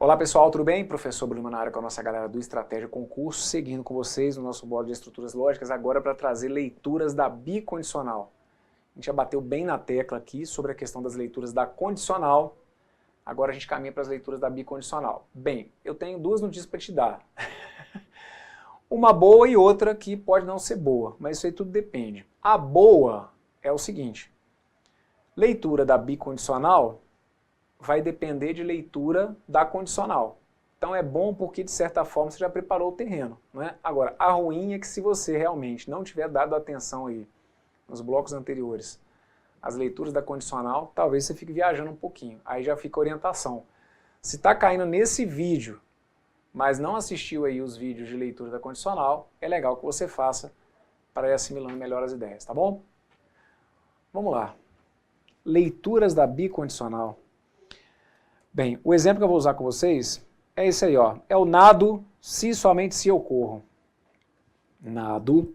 Olá pessoal, tudo bem? Professor Bruno na área com a nossa galera do Estratégia Concurso, seguindo com vocês no nosso bloco de estruturas lógicas, agora para trazer leituras da bicondicional. A gente já bateu bem na tecla aqui sobre a questão das leituras da condicional, agora a gente caminha para as leituras da bicondicional. Bem, eu tenho duas notícias para te dar. Uma boa e outra que pode não ser boa, mas isso aí tudo depende. A boa é o seguinte, leitura da bicondicional vai depender de leitura da condicional. Então é bom porque, de certa forma, você já preparou o terreno, não é? Agora, a ruim é que se você realmente não tiver dado atenção aí nos blocos anteriores às leituras da condicional, talvez você fique viajando um pouquinho. Aí já fica orientação. Se está caindo nesse vídeo, mas não assistiu aí os vídeos de leitura da condicional, é legal que você faça para ir assimilando melhor as ideias, tá bom? Vamos lá. Leituras da bicondicional. Bem, o exemplo que eu vou usar com vocês é esse aí, ó. É o nado se somente se eu corro. Nado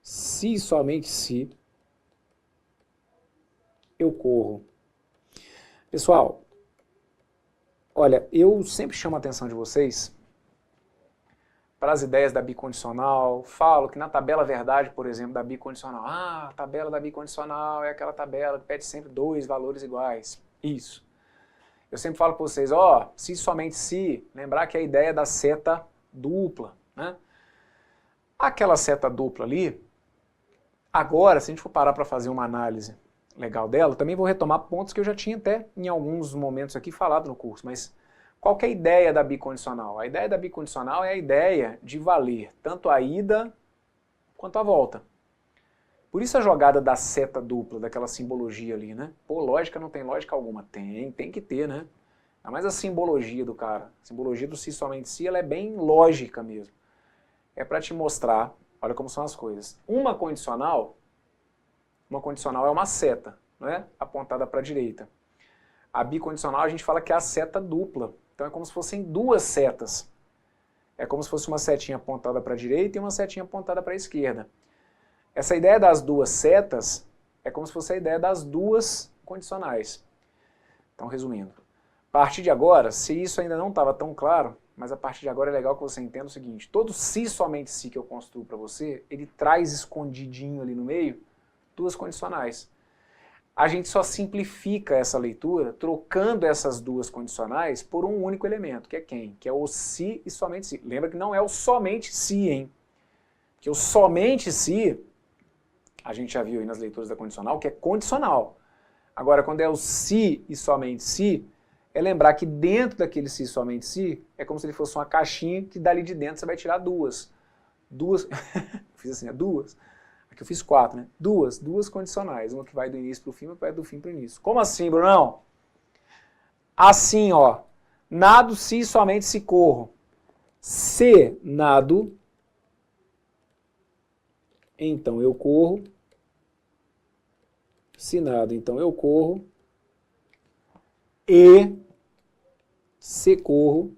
se somente se eu corro. Pessoal, olha, eu sempre chamo a atenção de vocês para as ideias da bicondicional, falo que na tabela verdade, por exemplo, da bicondicional, a tabela da bicondicional é aquela tabela que pede sempre dois valores iguais. Isso. Eu sempre falo para vocês, ó, se somente se, lembrar que é a ideia da seta dupla, né? Aquela seta dupla ali, agora, se a gente for parar para fazer uma análise legal dela, também vou retomar pontos que eu já tinha até em alguns momentos aqui falado no curso, mas qual que é a ideia da bicondicional? A ideia da bicondicional é a ideia de valer tanto a ida quanto a volta. Por isso a jogada da seta dupla, daquela simbologia ali, né? Pô, lógica não tem lógica alguma. Tem que ter, né? Ainda mais a simbologia do cara. A simbologia do se somente se, ela é bem lógica mesmo. É para te mostrar, olha como são as coisas. Uma condicional é uma seta, não é? Apontada para a direita. A bicondicional a gente fala que é a seta dupla. Então é como se fossem duas setas. É como se fosse uma setinha apontada para a direita e uma setinha apontada para a esquerda. Essa ideia das duas setas é como se fosse a ideia das duas condicionais. Então, resumindo, a partir de agora, se isso ainda não estava tão claro, mas a partir de agora é legal que você entenda o seguinte, todo se somente se que eu construo para você, ele traz escondidinho ali no meio duas condicionais. A gente só simplifica essa leitura trocando essas duas condicionais por um único elemento, que é quem? Que é o se e somente se. Lembra que não é o somente se, hein? Porque o somente se a gente já viu aí nas leituras da condicional, que é condicional. Agora, quando é o se e somente se, é lembrar que dentro daquele se e somente se, é como se ele fosse uma caixinha que dali de dentro você vai tirar duas. Fiz assim, duas. Aqui eu fiz quatro, né? Duas condicionais. Uma que vai do início para o fim, outra que vai do fim para o início. Como assim, Brunão? Assim, ó. Nado se e somente se corro. Se nado, então eu corro. Se nado, então eu corro. E se corro,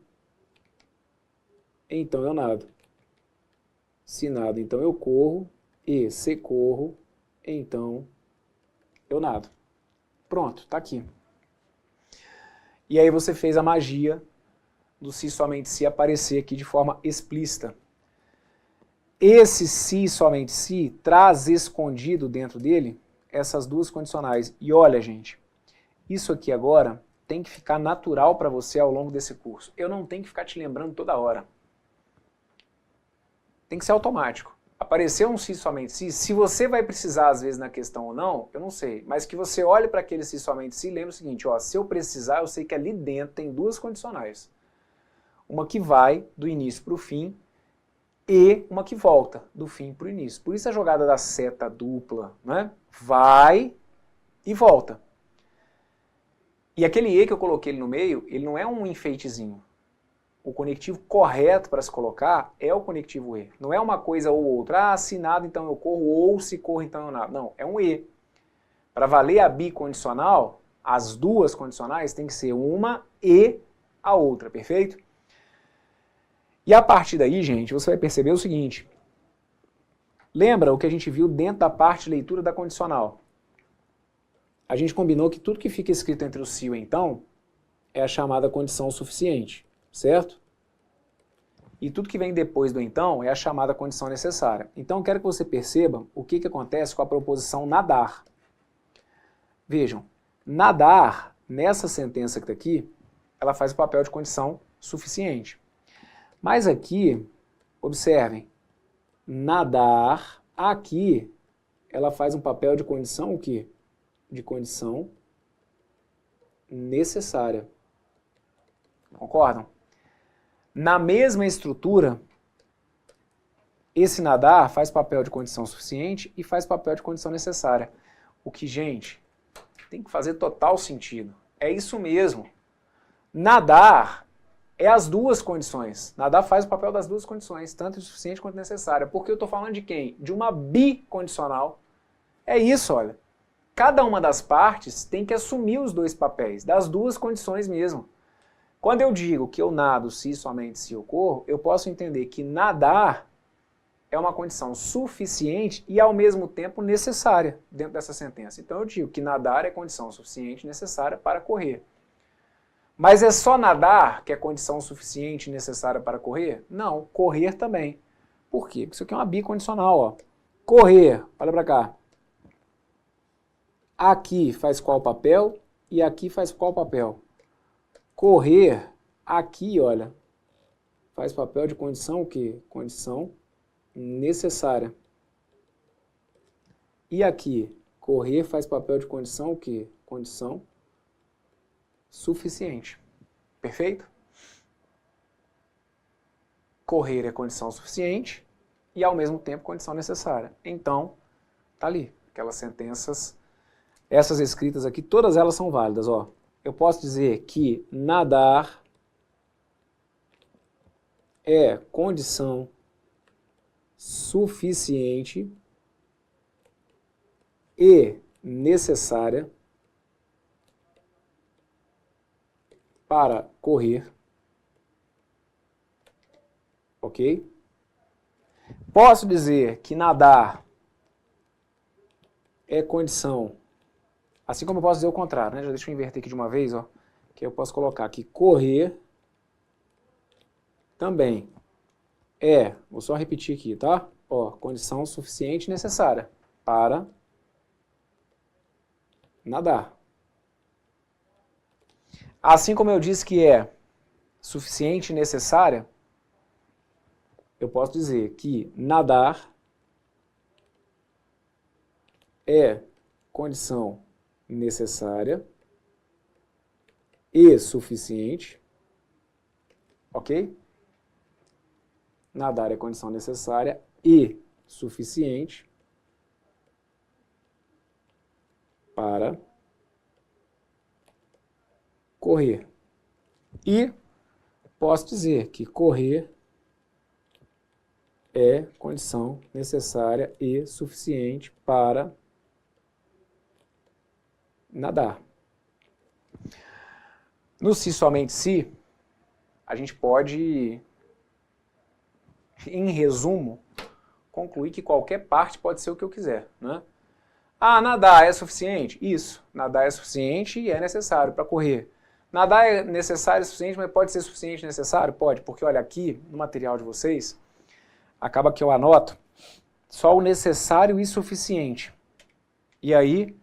então eu nado. Se nado, então eu corro. E se corro, então eu nado. Pronto, tá aqui. E aí você fez a magia do se somente se aparecer aqui de forma explícita. Esse se somente se traz escondido dentro dele essas duas condicionais. E olha, gente, isso aqui agora tem que ficar natural para você ao longo desse curso. Eu não tenho que ficar te lembrando toda hora. Tem que ser automático. Apareceu um se somente se você vai precisar às vezes na questão ou não, eu não sei. Mas que você olhe para aquele se somente se e lembre o seguinte, ó, se eu precisar, eu sei que ali dentro tem duas condicionais. Uma que vai do início para o fim e uma que volta do fim para o início. Por isso a jogada da seta dupla, né? Vai e volta. E aquele E que eu coloquei ele no meio, ele não é um enfeitezinho. O conectivo correto para se colocar é o conectivo E. Não é uma coisa ou outra. Ah, se nado, então eu corro, ou se corro, então eu nado. Não, é um E. Para valer a bicondicional, as duas condicionais tem que ser uma e a outra, perfeito? E a partir daí, gente, você vai perceber o seguinte. Lembra o que a gente viu dentro da parte de leitura da condicional? A gente combinou que tudo que fica escrito entre o se e o então é a chamada condição suficiente, certo? E tudo que vem depois do então é a chamada condição necessária. Então eu quero que você perceba o que acontece com a proposição nadar. Vejam, nadar, nessa sentença que está aqui, ela faz o papel de condição suficiente. Mas aqui, observem, nadar, aqui, ela faz um papel de condição o quê? De condição necessária. Concordam? Na mesma estrutura, esse nadar faz papel de condição suficiente e faz papel de condição necessária. O que, gente, tem que fazer total sentido. É isso mesmo. Nadar é as duas condições. Nadar faz o papel das duas condições, tanto suficiente quanto necessária. Porque eu estou falando de quem? De uma bicondicional. É isso, olha. Cada uma das partes tem que assumir os dois papéis, das duas condições mesmo. Quando eu digo que eu nado se somente se eu corro, eu posso entender que nadar é uma condição suficiente e ao mesmo tempo necessária dentro dessa sentença. Então eu digo que nadar é condição suficiente e necessária para correr. Mas é só nadar que é condição suficiente e necessária para correr? Não, correr também. Por quê? Porque isso aqui é uma bicondicional, ó. Correr, olha para cá. Aqui faz qual papel e aqui faz qual papel? Correr, aqui, olha, faz papel de condição o quê? Condição necessária. E aqui, correr faz papel de condição o quê? Condição suficiente. Perfeito? Correr é condição suficiente e ao mesmo tempo condição necessária. Então, tá ali, aquelas sentenças, essas escritas aqui, todas elas são válidas, ó. Eu posso dizer que nadar é condição suficiente e necessária para correr, ok? Posso dizer que nadar é condição, assim como eu posso dizer o contrário, né? Já deixa eu inverter aqui de uma vez, ó, que eu posso colocar aqui correr também é, vou só repetir aqui, tá? Ó, condição suficiente e necessária para nadar. Assim como eu disse que é suficiente e necessária, eu posso dizer que nadar é condição necessária e suficiente, ok? Nadar é condição necessária e suficiente para correr. E posso dizer que correr é condição necessária e suficiente para nadar. No se somente se, a gente pode, em resumo, concluir que qualquer parte pode ser o que eu quiser, né? Ah, nadar é suficiente? Isso, nadar é suficiente e é necessário para correr. Nadar é necessário e suficiente, mas pode ser suficiente e necessário? Pode, porque olha aqui, no material de vocês, acaba que eu anoto só o necessário e suficiente. E aí,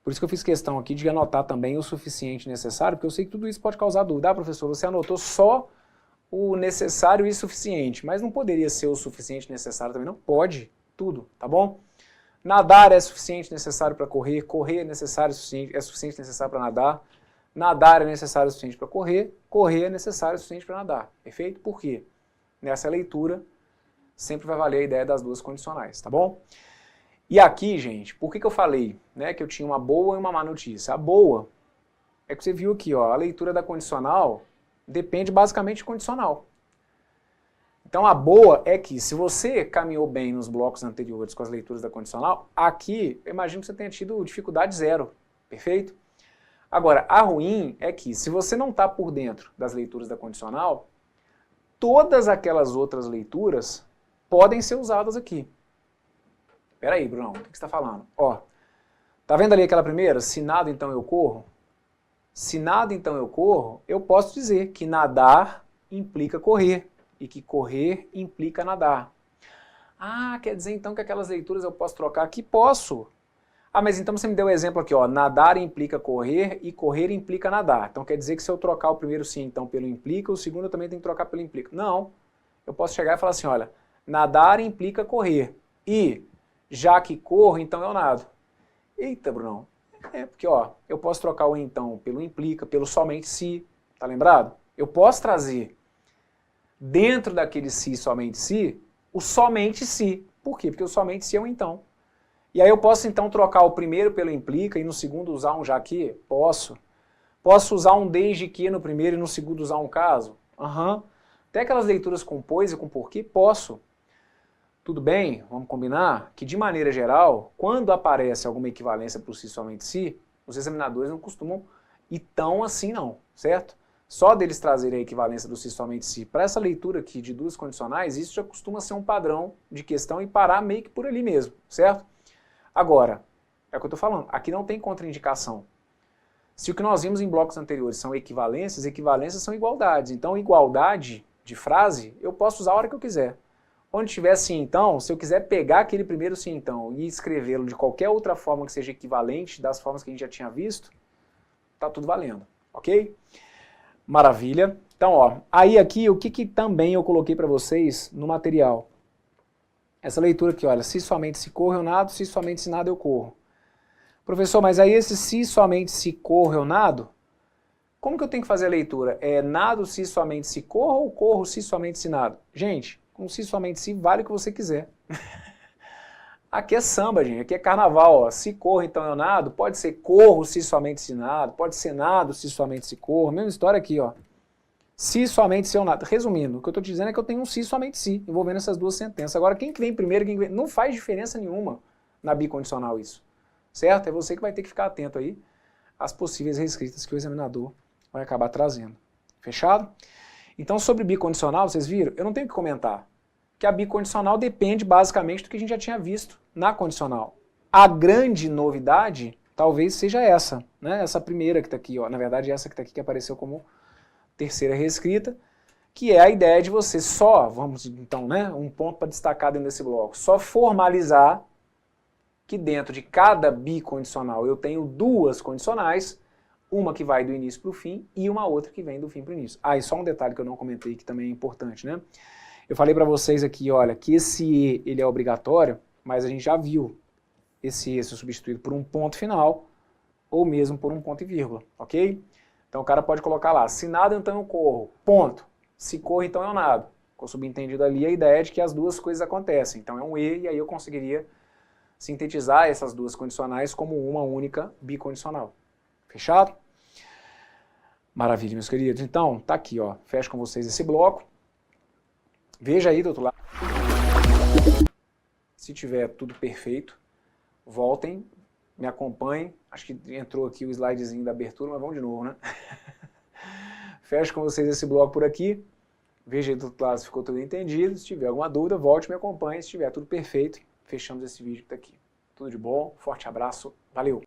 por isso que eu fiz questão aqui de anotar também o suficiente e necessário, porque eu sei que tudo isso pode causar dúvida. Ah, professor, você anotou só o necessário e suficiente, mas não poderia ser o suficiente e necessário também? Não pode, tudo, tá bom? Nadar é suficiente e necessário para correr, correr é necessário é suficiente e necessário para nadar, nadar é necessário e suficiente para correr, correr é necessário e suficiente para nadar. Perfeito? Por quê? Nessa leitura sempre vai valer a ideia das duas condicionais, tá bom? E aqui, gente, por que eu falei, né, que eu tinha uma boa e uma má notícia? A boa é que você viu aqui, ó, a leitura da condicional depende basicamente de condicional. Então a boa é que se você caminhou bem nos blocos anteriores com as leituras da condicional, aqui eu imagino que você tenha tido dificuldade zero, perfeito? Agora, a ruim é que se você não está por dentro das leituras da condicional, todas aquelas outras leituras podem ser usadas aqui. Espera aí, Brunão, o que você está falando? Ó, tá vendo ali aquela primeira? Se nado, então eu corro? Se nado, então eu corro, eu posso dizer que nadar implica correr e que correr implica nadar. Ah, quer dizer então que aquelas leituras eu posso trocar aqui? Posso. Ah, mas então você me deu o exemplo aqui, ó, nadar implica correr e correr implica nadar. Então quer dizer que se eu trocar o primeiro sim então pelo implica, o segundo eu também tenho que trocar pelo implica. Não, eu posso chegar e falar assim, olha, nadar implica correr e já que corro, então eu nado. Eita, Brunão, porque ó, eu posso trocar o então pelo implica, pelo somente se, tá lembrado? Eu posso trazer dentro daquele se somente se, o somente se. Por quê? Porque o somente se é um então. E aí eu posso então trocar o primeiro pelo implica e no segundo usar um já que? Posso. Posso usar um desde que no primeiro e no segundo usar um caso? Aham. Até aquelas leituras com pois e com porquê? Posso. Tudo bem? Vamos combinar que de maneira geral, quando aparece alguma equivalência para o se somente se, os examinadores não costumam ir tão assim não, certo? Só deles trazerem a equivalência do se somente se para essa leitura aqui de duas condicionais, isso já costuma ser um padrão de questão e parar meio que por ali mesmo, certo? Agora, é o que eu estou falando, aqui não tem contraindicação. Se o que nós vimos em blocos anteriores são equivalências, equivalências são igualdades. Então, igualdade de frase, eu posso usar a hora que eu quiser. Onde tiver sim então, se eu quiser pegar aquele primeiro sim então e escrevê-lo de qualquer outra forma que seja equivalente das formas que a gente já tinha visto, tá tudo valendo, ok? Maravilha. Então, ó, aí aqui o que também eu coloquei para vocês no material. Essa leitura aqui, olha, se somente se corro eu nado, se somente se nado eu corro. Professor, mas aí esse se somente se corro eu nado, como que eu tenho que fazer a leitura? É nado se somente se corro ou corro se somente se nado? Gente, com se somente se vale o que você quiser. Aqui é samba, gente, aqui é carnaval, ó. Se corro então eu nado, pode ser corro se somente se nado, pode ser nado se somente se corro, mesma história aqui, ó. Se somente se eu nado. Resumindo, o que eu estou te dizendo é que eu tenho um se somente se, envolvendo essas duas sentenças. Agora, quem que vem primeiro, quem que vem... Não faz diferença nenhuma na bicondicional isso, certo? É você que vai ter que ficar atento aí às possíveis reescritas que o examinador vai acabar trazendo. Fechado? Então, sobre bicondicional, vocês viram? Eu não tenho que comentar, que a bicondicional depende basicamente do que a gente já tinha visto na condicional. A grande novidade talvez seja essa, né? Essa primeira que está aqui, ó. Na verdade, essa que está aqui que apareceu como terceira reescrita, que é a ideia de você só, vamos então, né, um ponto para destacar dentro desse bloco, só formalizar que dentro de cada bicondicional eu tenho duas condicionais, uma que vai do início para o fim e uma outra que vem do fim para o início. Ah, e só um detalhe que eu não comentei que também é importante, né? Eu falei para vocês aqui, olha, que esse E ele é obrigatório, mas a gente já viu esse E ser substituído por um ponto final ou mesmo por um ponto e vírgula, ok? Então o cara pode colocar lá, se nado então eu corro, ponto. Se corro então eu nado. Ficou subentendido ali a ideia de que as duas coisas acontecem. Então é um E, e aí eu conseguiria sintetizar essas duas condicionais como uma única bicondicional. Fechado? Maravilha, meus queridos. Então, tá aqui, ó. Fecho com vocês esse bloco. Veja aí do outro lado. Se tiver tudo perfeito, voltem, me acompanhem. Acho que entrou aqui o slidezinho da abertura, mas vamos de novo, né? Fecho com vocês esse bloco por aqui. Veja aí do outro lado se ficou tudo entendido. Se tiver alguma dúvida, volte e me acompanhe. Se tiver tudo perfeito, fechamos esse vídeo que tá aqui. Tudo de bom, forte abraço, valeu!